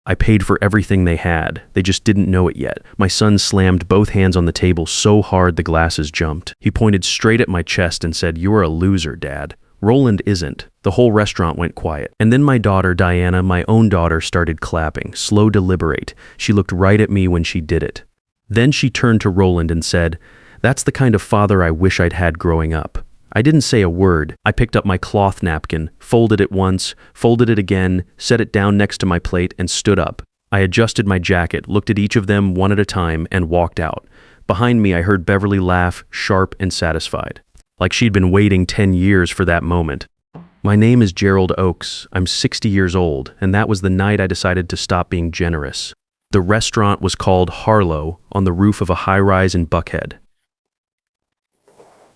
I paid for everything they had. They just didn't know it yet. My son slammed both hands on the table so hard the glasses jumped. He pointed straight at my chest and said, "You're a loser, Dad." Roland isn't. The whole restaurant went quiet. And then my daughter, Diana, my own daughter, started clapping, slow, deliberate. She looked right at me when she did it. Then she turned to Roland and said, "That's the kind of father I wish I'd had growing up." I didn't say a word. I picked up my cloth napkin, folded it once, folded it again, set it down next to my plate, and stood up. I adjusted my jacket, looked at each of them one at a time, and walked out. Behind me, I heard Beverly laugh, sharp and satisfied, like she'd been waiting 10 years for that moment. My name is Gerald Oakes. I'm 60 years old, and that was the night I decided to stop being generous. The restaurant was called Harlo, on the roof of a high-rise in Buckhead.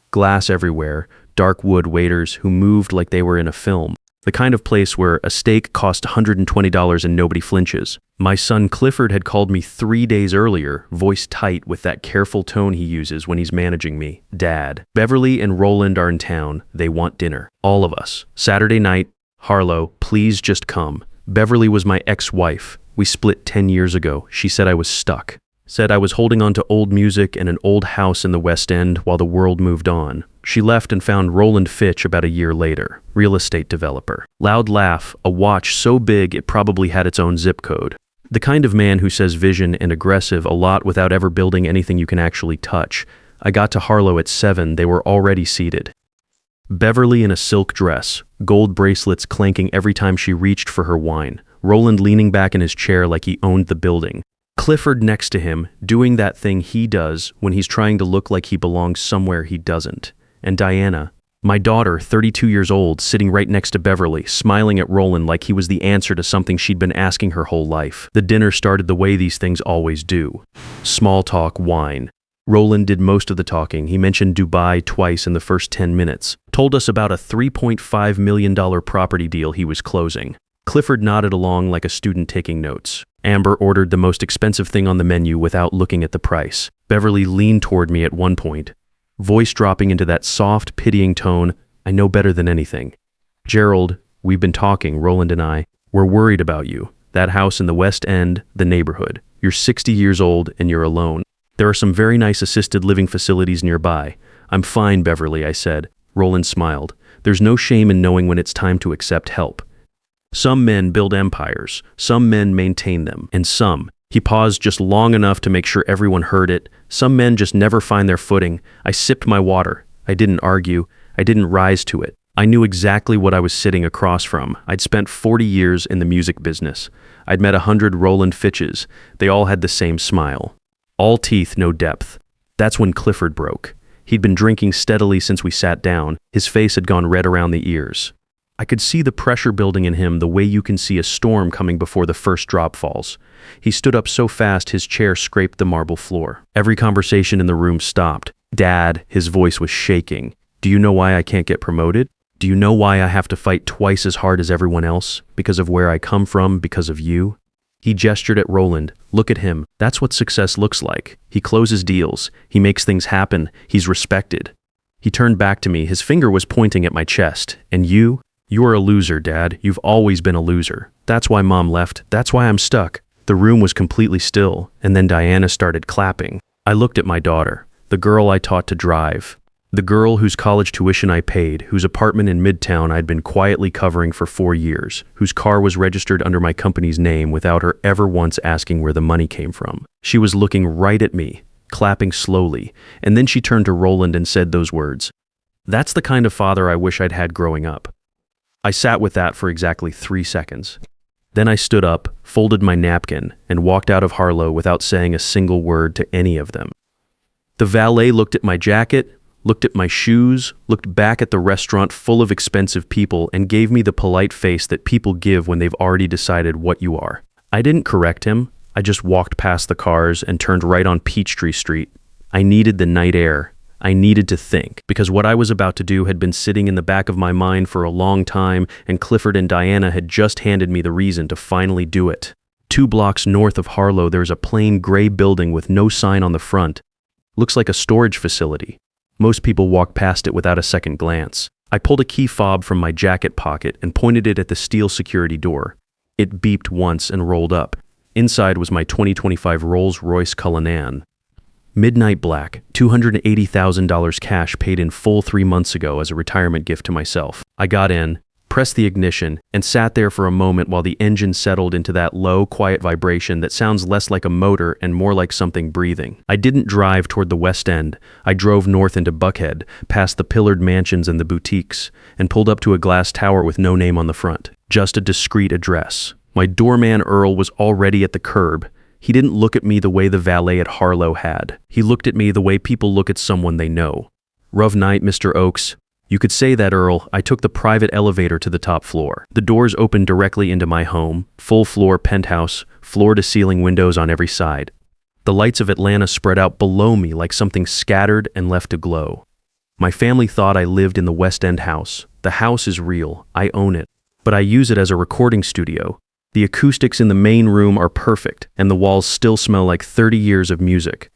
Glass everywhere, dark wood waiters who moved like they were in a film. The kind of place where a steak cost $120 and nobody flinches. My son Clifford had called me 3 days earlier, voice tight with that careful tone he uses when he's managing me. "Dad, Beverly and Roland are in town. They want dinner. All of us. Saturday night. Harlo, please just come." Beverly was my ex-wife. We split 10 years ago. She said I was stuck. Said I was holding on to old music and an old house in the West End while the world moved on. She left and found Roland Fitch about a year later, real estate developer. Loud laugh, a watch so big it probably had its own zip code. The kind of man who says vision and aggressive a lot without ever building anything you can actually touch. I got to Harlo at 7, they were already seated. Beverly in a silk dress, gold bracelets clanking every time she reached for her wine. Roland leaning back in his chair like he owned the building. Clifford next to him, doing that thing he does when he's trying to look like he belongs somewhere he doesn't. And Diana, my daughter, 32 years old, sitting right next to Beverly, smiling at Roland like he was the answer to something she'd been asking her whole life. The dinner started the way these things always do. Small talk, wine. Roland did most of the talking. He mentioned Dubai twice in the first 10 minutes. Told us about a $3.5 million property deal he was closing. Clifford nodded along like a student taking notes. Amber ordered the most expensive thing on the menu without looking at the price. Beverly leaned toward me at one point, voice dropping into that soft, pitying tone, "I know better than anything. Gerald, we've been talking, Roland and I. We're worried about you. That house in the West End, the neighborhood. You're 60 years old and you're alone. There are some very nice assisted living facilities nearby." "I'm fine, Beverly," I said. Roland smiled. "There's no shame in knowing when it's time to accept help. Some men build empires, some men maintain them, and some," he paused just long enough to make sure everyone heard it, "some men just never find their footing." I sipped my water. I didn't argue. I didn't rise to it. I knew exactly what I was sitting across from. I'd spent 40 years in the music business. I'd met 100 Roland Fitches. They all had the same smile. All teeth, no depth. That's when Clifford broke. He'd been drinking steadily since we sat down. His face had gone red around the ears. I could see the pressure building in him the way you can see a storm coming before the first drop falls. He stood up so fast his chair scraped the marble floor. Every conversation in the room stopped. "Dad," his voice was shaking. "Do you know why I can't get promoted? Do you know why I have to fight twice as hard as everyone else? Because of where I come from, because of you?" He gestured at Roland. "Look at him. That's what success looks like. He closes deals. He makes things happen. He's respected." He turned back to me. His finger was pointing at my chest. "And you? You're a loser, Dad. You've always been a loser. That's why Mom left. That's why I'm stuck." The room was completely still, and then Diana started clapping. I looked at my daughter, the girl I taught to drive, the girl whose college tuition I paid, whose apartment in Midtown I'd been quietly covering for 4 years, whose car was registered under my company's name without her ever once asking where the money came from. She was looking right at me, clapping slowly, and then she turned to Roland and said those words. "That's the kind of father I wish I'd had growing up." I sat with that for exactly 3 seconds. Then I stood up, folded my napkin, and walked out of Harlo without saying a single word to any of them. The valet looked at my jacket, looked at my shoes, looked back at the restaurant full of expensive people, and gave me the polite face that people give when they've already decided what you are. I didn't correct him. I just walked past the cars and turned right on Peachtree Street. I needed the night air. I needed to think, because what I was about to do had been sitting in the back of my mind for a long time, and Clifford and Diana had just handed me the reason to finally do it. 2 blocks north of Harlo, there's a plain gray building with no sign on the front. Looks like a storage facility. Most people walk past it without a second glance. I pulled a key fob from my jacket pocket and pointed it at the steel security door. It beeped once and rolled up. Inside was my 2025 Rolls-Royce Cullinan. Midnight black, $280,000 cash paid in full 3 months ago as a retirement gift to myself. I got in, pressed the ignition, and sat there for a moment while the engine settled into that low, quiet vibration that sounds less like a motor and more like something breathing. I didn't drive toward the West End. I drove north into Buckhead, past the pillared mansions and the boutiques, and pulled up to a glass tower with no name on the front, just a discreet address. My doorman Earl was already at the curb. He didn't look at me the way the valet at Harlo had. He looked at me the way people look at someone they know. "Rough night, Mr. Oakes." "You could say that, Earl." I took the private elevator to the top floor. The doors opened directly into my home, full-floor penthouse, floor-to-ceiling windows on every side. The lights of Atlanta spread out below me like something scattered and left to glow. My family thought I lived in the West End house. The house is real. I own it. But I use it as a recording studio. The acoustics in the main room are perfect, and the walls still smell like 30 years of music.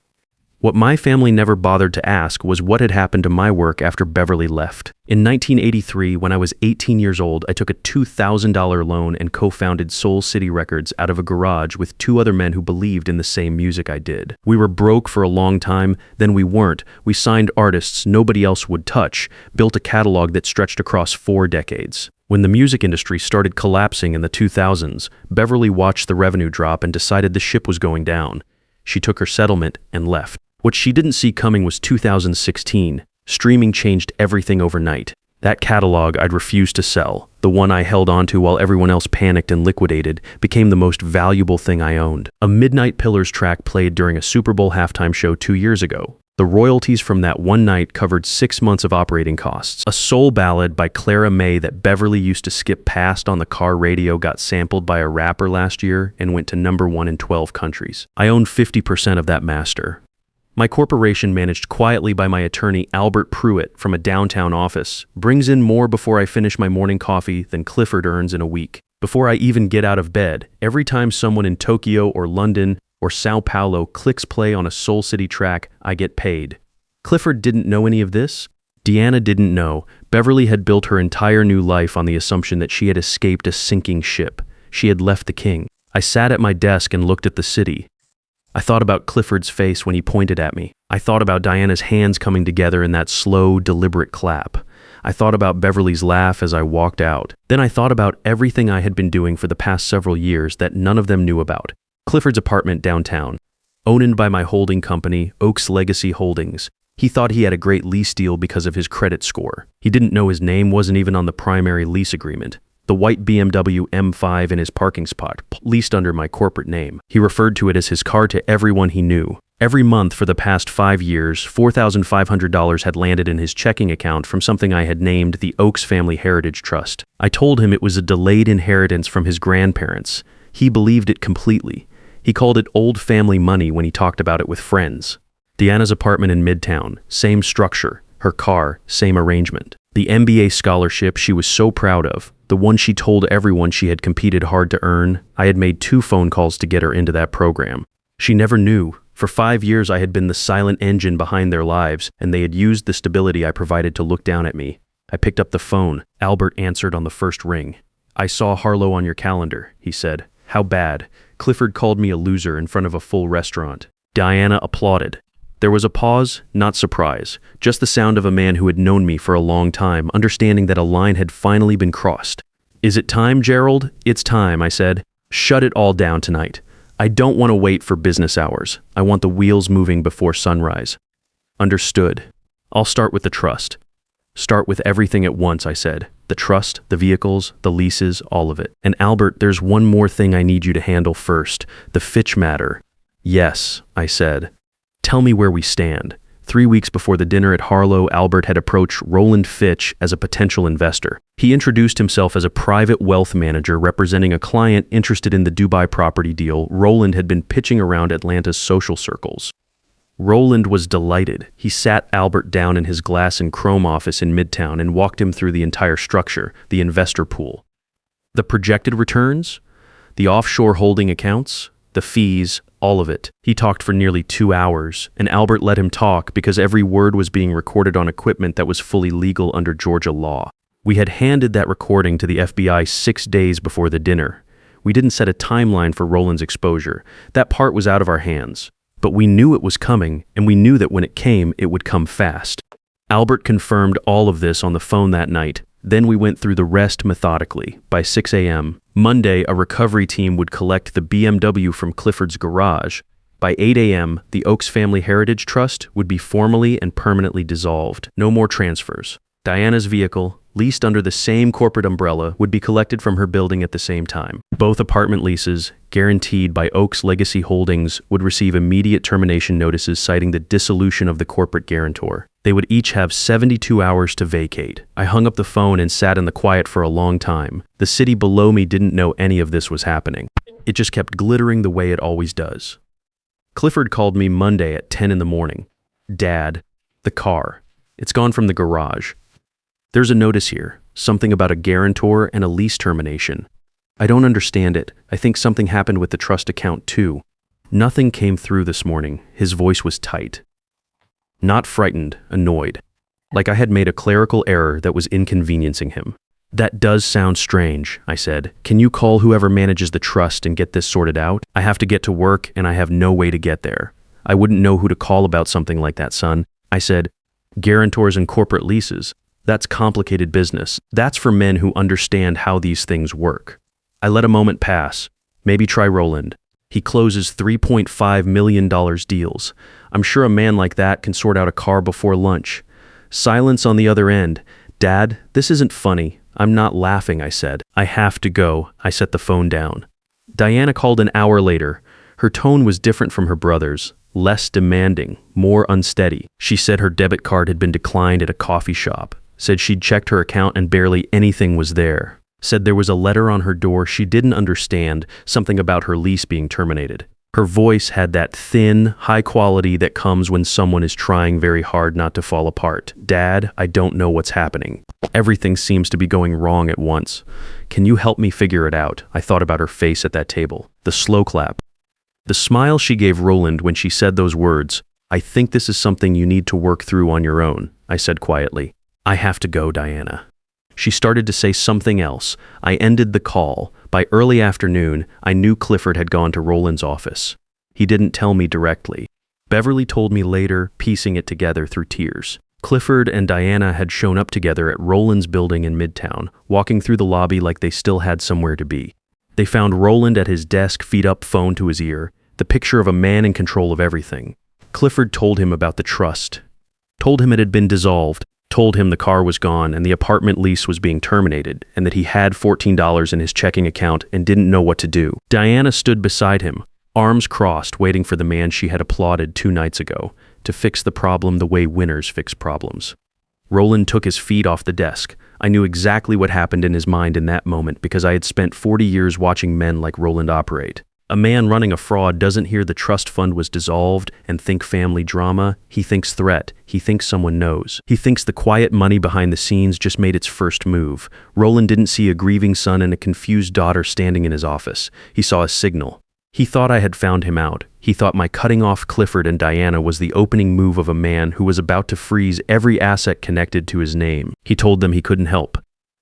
What my family never bothered to ask was what had happened to my work after Beverly left. In 1983, when I was 18 years old, I took a $2,000 loan and co-founded Soul City Records out of a garage with 2 other men who believed in the same music I did. We were broke for a long time, then we weren't. We signed artists nobody else would touch, built a catalog that stretched across 4 decades. When the music industry started collapsing in the 2000s, Beverly watched the revenue drop and decided the ship was going down. She took her settlement and left. What she didn't see coming was 2016. Streaming changed everything overnight. That catalog I'd refused to sell, the one I held onto while everyone else panicked and liquidated, became the most valuable thing I owned. A Midnight Pillars track played during a Super Bowl halftime show 2 years ago. The royalties from that one night covered 6 months of operating costs. A soul ballad by Clara May that Beverly used to skip past on the car radio got sampled by a rapper last year and went to #1 in 12 countries. I own 50% of that master. My corporation, managed quietly by my attorney Albert Pruitt from a downtown office, brings in more before I finish my morning coffee than Clifford earns in a week. Before I even get out of bed, every time someone in Tokyo or London or Sao Paulo clicks play on a Soul City track, I get paid. Clifford didn't know any of this. Deanna didn't know. Beverly had built her entire new life on the assumption that she had escaped a sinking ship. She had left the king. I sat at my desk and looked at the city. I thought about Clifford's face when he pointed at me. I thought about Diana's hands coming together in that slow, deliberate clap. I thought about Beverly's laugh as I walked out. Then I thought about everything I had been doing for the past several years that none of them knew about. Clifford's apartment downtown, owned by my holding company, Oaks Legacy Holdings. He thought he had a great lease deal because of his credit score. He didn't know his name wasn't even on the primary lease agreement. The white BMW M5 in his parking spot, leased under my corporate name. He referred to it as his car to everyone he knew. Every month for the past 5 years, $4,500 had landed in his checking account from something I had named the Oaks Family Heritage Trust. I told him it was a delayed inheritance from his grandparents. He believed it completely. He called it old family money when he talked about it with friends. Deanna's apartment in Midtown, same structure. Her car, same arrangement. The MBA scholarship she was so proud of, the one she told everyone she had competed hard to earn, I had made 2 phone calls to get her into that program. She never knew. For 5 years I had been the silent engine behind their lives, and they had used the stability I provided to look down at me. I picked up the phone. Albert answered on the first ring. "I saw Harlo on your calendar," he said. "How bad?" Clifford called me a loser in front of a full restaurant. Diana applauded. There was a pause, not surprise, just the sound of a man who had known me for a long time, understanding that a line had finally been crossed. "Is it time, Gerald?" "It's time," I said. "Shut it all down tonight. I don't want to wait for business hours. I want the wheels moving before sunrise." "Understood. I'll start with the trust." "Start with everything at once," I said. "The trust, the vehicles, the leases, all of it. And Albert, there's one more thing I need you to handle first, the Fitch matter." "Yes," I said. "Tell me where we stand." 3 weeks before the dinner at Harlo, Albert had approached Roland Fitch as a potential investor. He introduced himself as a private wealth manager representing a client interested in the Dubai property deal Roland had been pitching around Atlanta's social circles. Roland was delighted. He sat Albert down in his glass and chrome office in Midtown and walked him through the entire structure, the investor pool. The projected returns, the offshore holding accounts, the fees, all of it. He talked for nearly 2 hours, and Albert let him talk because every word was being recorded on equipment that was fully legal under Georgia law. We had handed that recording to the FBI 6 days before the dinner. We didn't set a timeline for Roland's exposure. That part was out of our hands. But we knew it was coming, and we knew that when it came, it would come fast. Albert confirmed all of this on the phone that night. Then we went through the rest methodically. By 6 a.m. Monday, a recovery team would collect the BMW from Clifford's garage. By 8 a.m., the Oaks Family Heritage Trust would be formally and permanently dissolved. No more transfers. Diana's vehicle, leased under the same corporate umbrella, would be collected from her building at the same time. Both apartment leases, guaranteed by Oaks Legacy Holdings, would receive immediate termination notices citing the dissolution of the corporate guarantor. They would each have 72 hours to vacate. I hung up the phone and sat in the quiet for a long time. The city below me didn't know any of this was happening. It just kept glittering the way it always does. Clifford called me Monday at 10 in the morning. Dad, the car. It's gone from the garage. There's a notice here, something about a guarantor and a lease termination. I don't understand it. I think something happened with the trust account too. Nothing came through this morning. His voice was tight. Not frightened, annoyed. Like I had made a clerical error that was inconveniencing him. That does sound strange, I said. Can you call whoever manages the trust and get this sorted out? I have to get to work and I have no way to get there. I wouldn't know who to call about something like that, son. I said, guarantors and corporate leases. That's complicated business. That's for men who understand how these things work. I let a moment pass. Maybe try Roland. He closes $3.5 million deals. I'm sure a man like that can sort out a car before lunch. Silence on the other end. Dad, this isn't funny. I'm not laughing, I said. I have to go. I set the phone down. Diana called an hour later. Her tone was different from her brother's, less demanding, more unsteady. She said her debit card had been declined at a coffee shop. Said she'd checked her account and barely anything was there. Said there was a letter on her door she didn't understand, something about her lease being terminated. Her voice had that thin, high quality that comes when someone is trying very hard not to fall apart. Dad, I don't know what's happening. Everything seems to be going wrong at once. Can you help me figure it out? I thought about her face at that table. The slow clap. The smile she gave Roland when she said those words. I think this is something you need to work through on your own, I said quietly. I have to go, Diana. She started to say something else. I ended the call. By early afternoon, I knew Clifford had gone to Roland's office. He didn't tell me directly. Beverly told me later, piecing it together through tears. Clifford and Diana had shown up together at Roland's building in Midtown, walking through the lobby like they still had somewhere to be. They found Roland at his desk, feet up, phone to his ear, the picture of a man in control of everything. Clifford told him about the trust. Told him it had been dissolved. Told him the car was gone and the apartment lease was being terminated and that he had $14 in his checking account and didn't know what to do. Diana stood beside him, arms crossed, waiting for the man she had applauded 2 nights ago to fix the problem the way winners fix problems. Roland took his feet off the desk. I knew exactly what happened in his mind in that moment because I had spent 40 years watching men like Roland operate. A man running a fraud doesn't hear the trust fund was dissolved and think family drama. He thinks threat. He thinks someone knows. He thinks the quiet money behind the scenes just made its first move. Roland didn't see a grieving son and a confused daughter standing in his office. He saw a signal. He thought I had found him out. He thought my cutting off Clifford and Diana was the opening move of a man who was about to freeze every asset connected to his name. He told them he couldn't help.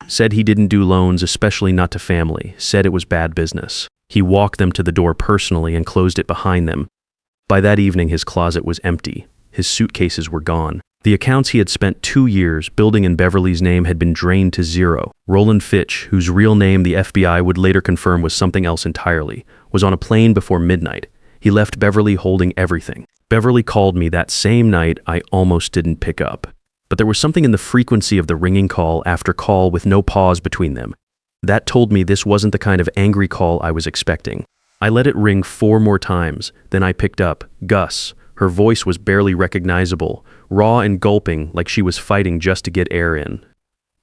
Said he didn't do loans, especially not to family. Said it was bad business. He walked them to the door personally and closed it behind them. By that evening, his closet was empty. His suitcases were gone. The accounts he had spent 2 years building in Beverly's name had been drained to zero. Roland Fitch, whose real name the FBI would later confirm was something else entirely, was on a plane before midnight. He left Beverly holding everything. Beverly called me that same night. I almost didn't pick up. But there was something in the frequency of the ringing call after call with no pause between them. That told me this wasn't the kind of angry call I was expecting. I let it ring 4 more times, then I picked up. Gus. Her voice was barely recognizable, raw and gulping like she was fighting just to get air in.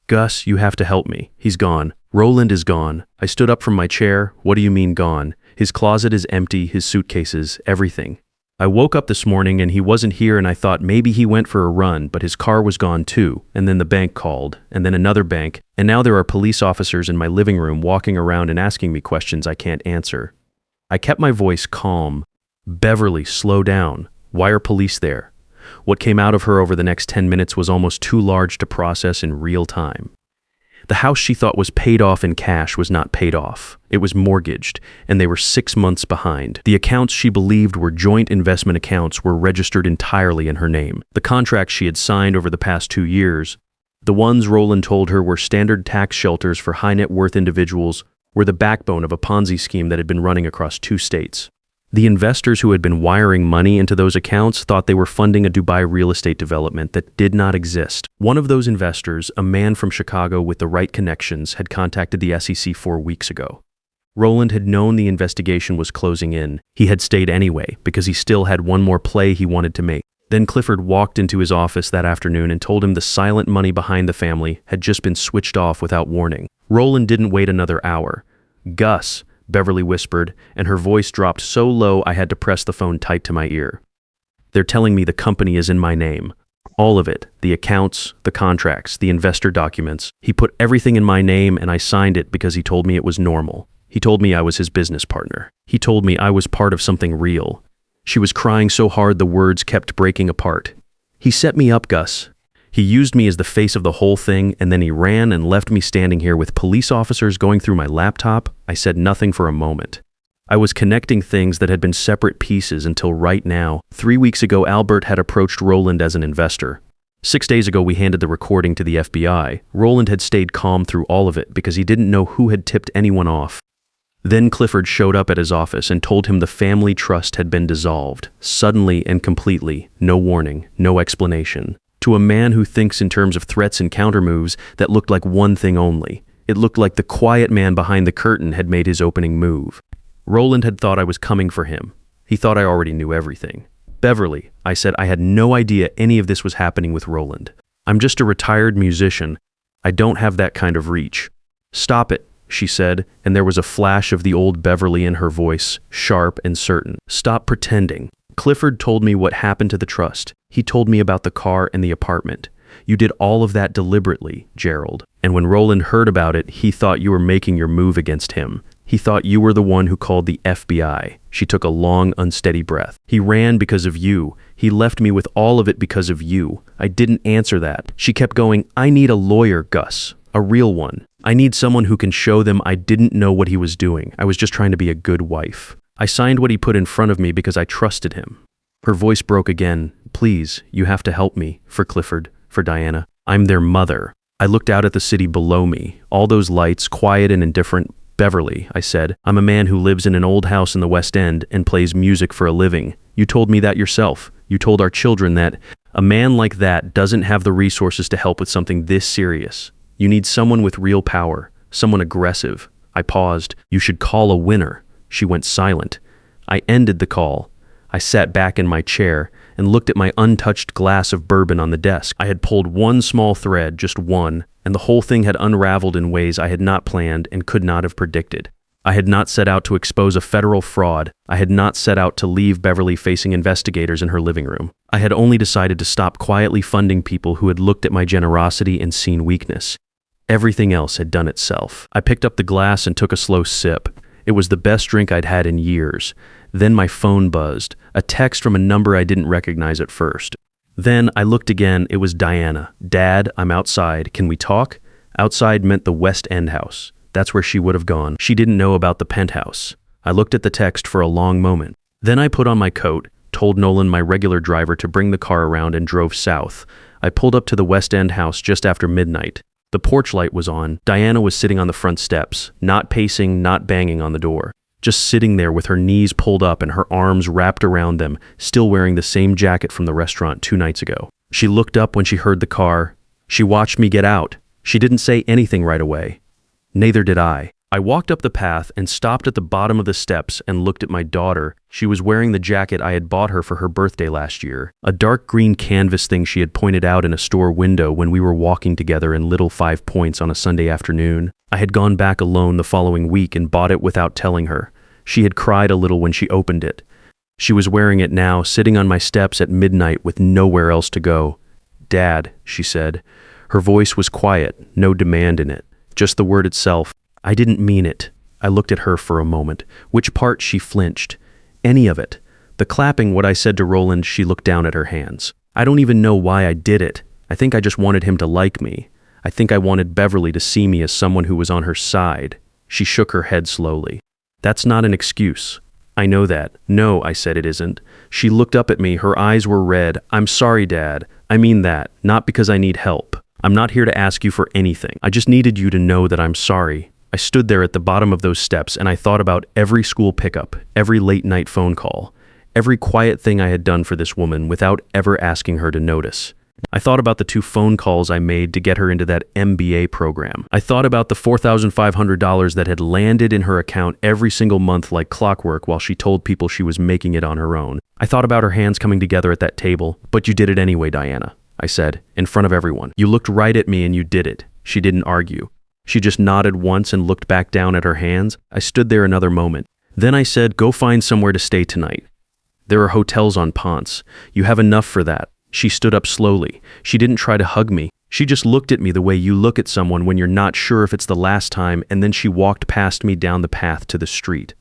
Gus, you have to help me. He's gone. Roland is gone. I stood up from my chair. What do you mean gone? His closet is empty, his suitcases, everything. I woke up this morning and he wasn't here and I thought maybe he went for a run, but his car was gone too. And then the bank called, and then another bank, and now there are police officers in my living room walking around and asking me questions I can't answer. I kept my voice calm. Beverly, slow down. Why are police there? What came out of her over the next 10 minutes was almost too large to process in real time. The house she thought was paid off in cash was not paid off. It was mortgaged, and they were 6 months behind. The accounts she believed were joint investment accounts were registered entirely in her name. The contracts she had signed over the past 2 years, the ones Roland told her were standard tax shelters for high net worth individuals, were the backbone of a Ponzi scheme that had been running across 2 states. The investors who had been wiring money into those accounts thought they were funding a Dubai real estate development that did not exist. One of those investors, a man from Chicago with the right connections, had contacted the SEC 4 weeks ago. Roland had known the investigation was closing in. He had stayed anyway because he still had one more play he wanted to make. Then Clifford walked into his office that afternoon and told him the silent money behind the family had just been switched off without warning. Roland didn't wait another hour. "Gus," Beverly whispered, and her voice dropped so low I had to press the phone tight to my ear. "They're telling me the company is in my name. All of it. The accounts, the contracts, the investor documents. He put everything in my name and I signed it because he told me it was normal. He told me I was his business partner. He told me I was part of something real." She was crying so hard the words kept breaking apart. "He set me up, Gus. He used me as the face of the whole thing, and then he ran and left me standing here with police officers going through my laptop." I said nothing for a moment. I was connecting things that had been separate pieces until right now. 3 weeks ago, Albert had approached Roland as an investor. 6 days ago, we handed the recording to the FBI. Roland had stayed calm through all of it because he didn't know who had tipped anyone off. Then Clifford showed up at his office and told him the family trust had been dissolved, suddenly and completely, no warning, no explanation. To a man who thinks in terms of threats and countermoves, that looked like one thing only. It looked like the quiet man behind the curtain had made his opening move. Roland had thought I was coming for him. He thought I already knew everything. "Beverly," I said, "I had no idea any of this was happening with Roland. I'm just a retired musician. I don't have that kind of reach." "Stop it," she said, and there was a flash of the old Beverly in her voice, sharp and certain. "Stop pretending. Clifford told me what happened to the trust. He told me about the car and the apartment. You did all of that deliberately, Gerald. And when Roland heard about it, he thought you were making your move against him. He thought you were the one who called the FBI." She took a long, unsteady breath. "He ran because of you. He left me with all of it because of you. I didn't answer that." She kept going, "I need a lawyer, Gus. A real one. I need someone who can show them I didn't know what he was doing. I was just trying to be a good wife. I signed what he put in front of me because I trusted him." Her voice broke again. "Please, you have to help me. For Clifford, for Diana. I'm their mother." I looked out at the city below me. All those lights, quiet and indifferent. "Beverly," I said, "I'm a man who lives in an old house in the West End and plays music for a living. You told me that yourself. You told our children that a man like that doesn't have the resources to help with something this serious. You need someone with real power, someone aggressive." I paused. "You should call a winner." She went silent. I ended the call. I sat back in my chair and looked at my untouched glass of bourbon on the desk. I had pulled one small thread, just one, and the whole thing had unraveled in ways I had not planned and could not have predicted. I had not set out to expose a federal fraud. I had not set out to leave Beverly facing investigators in her living room. I had only decided to stop quietly funding people who had looked at my generosity and seen weakness. Everything else had done itself. I picked up the glass and took a slow sip. It was the best drink I'd had in years. Then my phone buzzed, a text from a number I didn't recognize at first. Then I looked again. It was Diana. "Dad, I'm outside. Can we talk?" Outside meant the West End house. That's where she would have gone. She didn't know about the penthouse. I looked at the text for a long moment. Then I put on my coat, told Nolan, my regular driver, to bring the car around and drove south. I pulled up to the West End house just after midnight. The porch light was on. Diana was sitting on the front steps, not pacing, not banging on the door. Just sitting there with her knees pulled up and her arms wrapped around them, still wearing the same jacket from the restaurant 2 nights ago. She looked up when she heard the car. She watched me get out. She didn't say anything right away. Neither did I. I walked up the path and stopped at the bottom of the steps and looked at my daughter. She was wearing the jacket I had bought her for her birthday last year, a dark green canvas thing she had pointed out in a store window when we were walking together in Little 5 Points on a Sunday afternoon. I had gone back alone the following week and bought it without telling her. She had cried a little when she opened it. She was wearing it now, sitting on my steps at midnight with nowhere else to go. "Dad," she said. Her voice was quiet, no demand in it, just the word itself. I didn't mean it. I looked at her for a moment. Which part? She flinched. Any of it. The clapping, what I said to Roland. She looked down at her hands. I don't even know why I did it. I think I just wanted him to like me. I think I wanted Beverly to see me as someone who was on her side. She shook her head slowly. That's not an excuse. I know that. No, I said, it isn't. She looked up at me, her eyes were red. I'm sorry, Dad. I mean that, not because I need help. I'm not here to ask you for anything. I just needed you to know that I'm sorry. I stood there at the bottom of those steps and I thought about every school pickup, every late night phone call, every quiet thing I had done for this woman without ever asking her to notice. I thought about the 2 phone calls I made to get her into that MBA program. I thought about the $4,500 that had landed in her account every single month like clockwork while she told people she was making it on her own. I thought about her hands coming together at that table. But you did it anyway, Diana, I said, in front of everyone. You looked right at me and you did it. She didn't argue. She just nodded once and looked back down at her hands. I stood there another moment. Then I said, go find somewhere to stay tonight. There are hotels on Ponce. You have enough for that. She stood up slowly. She didn't try to hug me. She just looked at me the way you look at someone when you're not sure if it's the last time, and then she walked past me down the path to the street.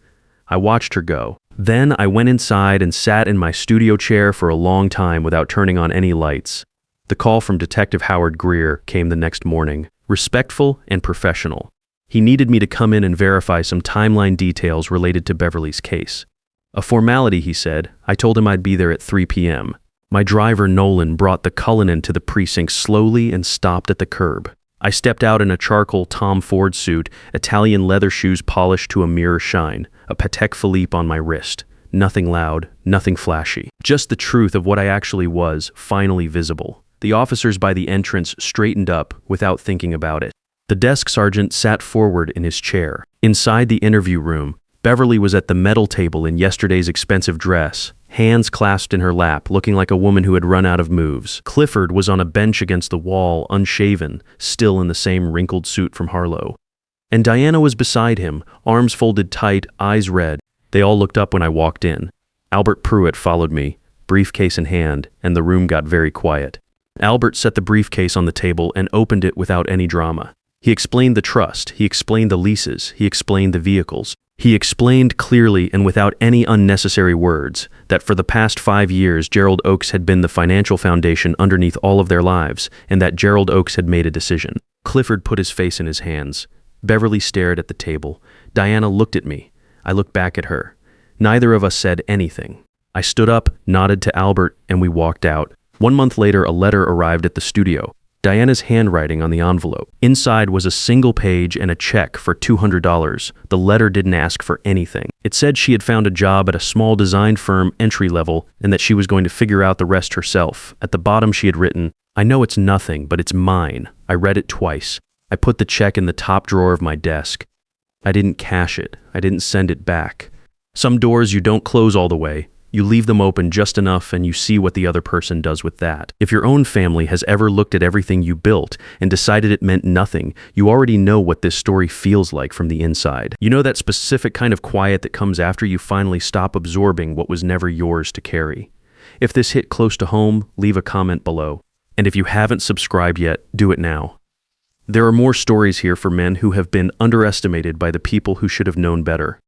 I watched her go. Then I went inside and sat in my studio chair for a long time without turning on any lights. The call from Detective Howard Greer came the next morning, respectful and professional. He needed me to come in and verify some timeline details related to Beverly's case. A formality, he said. I told him I'd be there at 3 p.m. My driver, Nolan, brought the Cullinan to the precinct slowly and stopped at the curb. I stepped out in a charcoal Tom Ford suit, Italian leather shoes polished to a mirror shine, a Patek Philippe on my wrist. Nothing loud, nothing flashy. Just the truth of what I actually was, finally visible. The officers by the entrance straightened up without thinking about it. The desk sergeant sat forward in his chair. Inside the interview room, Beverly was at the metal table in yesterday's expensive dress, hands clasped in her lap, looking like a woman who had run out of moves. Clifford was on a bench against the wall, unshaven, still in the same wrinkled suit from Harlo. And Diana was beside him, arms folded tight, eyes red. They all looked up when I walked in. Albert Pruitt followed me, briefcase in hand, and the room got very quiet. Albert set the briefcase on the table and opened it without any drama. He explained the trust, he explained the leases, he explained the vehicles. He explained clearly and without any unnecessary words that for the past 5 years Gerald Oakes had been the financial foundation underneath all of their lives, and that Gerald Oakes had made a decision. Clifford put his face in his hands. Beverly stared at the table. Diana looked at me. I looked back at her. Neither of us said anything. I stood up, nodded to Albert, and we walked out. 1 month later, a letter arrived at the studio. Diana's handwriting on the envelope. Inside was a single page and a check for $200. The letter didn't ask for anything. It said she had found a job at a small design firm, entry level, and that she was going to figure out the rest herself. At the bottom she had written, I know it's nothing, but it's mine. I read it twice. I put the check in the top drawer of my desk. I didn't cash it. I didn't send it back. Some doors you don't close all the way. You leave them open just enough and you see what the other person does with that. If your own family has ever looked at everything you built and decided it meant nothing, you already know what this story feels like from the inside. You know that specific kind of quiet that comes after you finally stop absorbing what was never yours to carry. If this hit close to home, leave a comment below. And if you haven't subscribed yet, do it now. There are more stories here for men who have been underestimated by the people who should have known better.